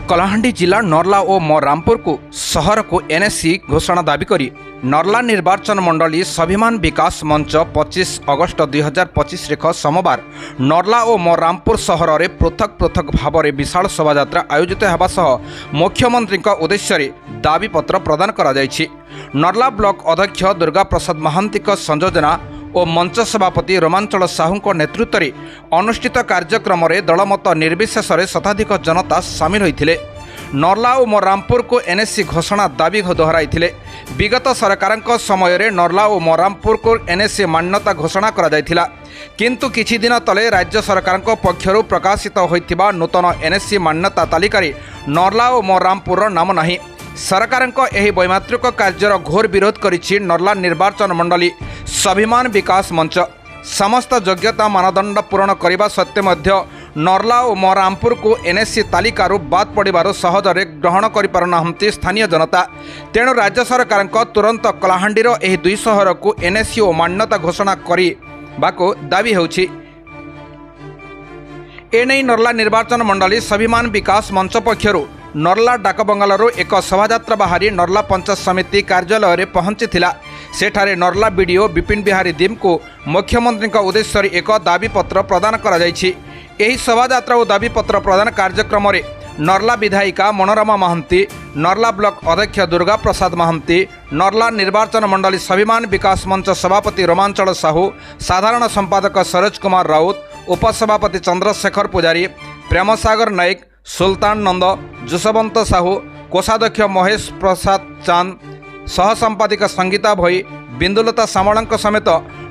कलाहांडी जिला नर्ला और मो रामपुर को शहर को एनएससी घोषणा दाबी करी नर्ला निर्वाचन मंडली स्वाभिमान विकास मंच 25 अगस्ट 2025 रेख सोमवार नर्ला और मो रामपुर सहर में पृथक पृथक भाव में विशाल शोभायात्रा आयोजित होगा सह मुख्यमंत्री उद्देश्य दाबीपत्र प्रदान करा जायछि। नर्ला ब्लॉक अध्यक्ष दुर्गा प्रसाद महांती संयोजना और मंच सभापति रोमांचल साहू नेतृत्व में अनुष्ठित कार्यक्रम में दलमत निर्विशेष शताधिक जनता सामिल होते नर्ला और मो रामपुर को एनएससी घोषणा दाबी दोहराई। विगत सरकार समय रे नर्ला और मो रामपुर को एनएससी मान्यता घोषणा करा जायथिला, किंतु किछि दिन तले राज्य सरकार पक्षरु प्रकाशित होइथिबा नूतन एनएससी मान्यता तालिका रे नर्ला और मो रामपुर नाम नाही। सरकार एही वैमात्रिक कार्यर घोर विरोध करिछि नर्ला निर्वाचन मंडली स्वाभिमान विकास मंच। समस्त योग्यता मानदंड पूरण करने सत्वे मध्य नर्ला और मो रामपुर को एनएससी तालिकारु बाद पड़िबार सहजरे ग्रहण करिपारुनाहंती स्थानीय जनता। तेणु राज्य सरकार तुरंत कलाहांडीर एही दुई सहर को एनएससी और मान्यता घोषणा करने दाबी होछि। एने नर्ला निर्वाचन मंडली स्वाभिमान विकास मंच पक्षरु नर्ला डाकबंगलू एक शोभायात्रा बाहरी नर्ला पंचायत समिति कार्यालय में पहुंची सेठारे नर्ला बीडीओ विपिन बिहारी दिम को मुख्यमंत्री उद्देश्य एक दाबीपत्र प्रदान करा जायछि। एही शोभायात्रा और दाबीपत्र प्रदान कार्यक्रम में नर्ला विधायिका मनोरमा महांती, नर्ला ब्लॉक अध्यक्ष दुर्गा प्रसाद महांती, नर्ला निर्वाचन मंडली स्वाभिमान विकास मंच सभापति रोमांचल साहू, साधारण संपादक सरोज कुमार राउत, उपसभापति चंद्रशेखर पुजारी, प्रेमसागर नायक, सुल्तान नंद, जसवंत साहू, कोषाध्यक्ष महेश प्रसाद चांद, सहसंपादिका संगीता भई, बिंदुलता सामल समेत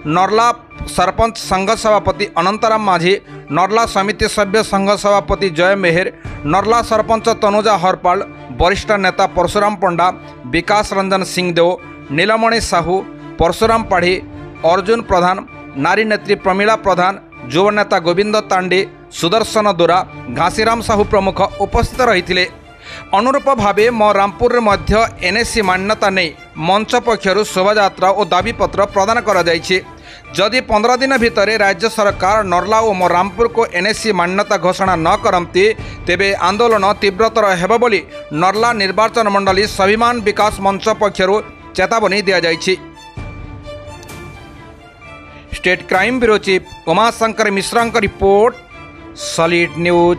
नर्ला सरपंच संघ सभापति अनंतराम माझी, नर्ला समिति सभ्य संघ सभापति जय मेहर, नर्ला सरपंच तनुजा हरपाल, वरिष्ठ नेता परशुराम पंडा, विकास रंजन सिंहदेव, नीलमणि साहू, परशुराम पाढ़ी, अर्जुन प्रधान, नारी नेत्री प्रमीला प्रधान, युव नेता गोविंद तांडी, सुदर्शन दुरा, घासीराम साहू प्रमुख उपस्थित रही। अनुरूप भावे मो रामपुर मध्य एनएससी मान्यता नहीं मंच पक्षरु शोभायात्रा और दाबीपत्र प्रदान करा जायछि। जदि 15 दिन भितर राज्य सरकार नर्ला और मो रामपुर को एनएससी मान्यता घोषणा न करती तेबे आंदोलन तीव्रतर हेबो बोली नर्ला निर्वाचन मंडली स्वाभिमान विकास मंच पक्षरु चेतावनी दिया जायछि। State crime bureau chief Umashankar Mishra report, solid news.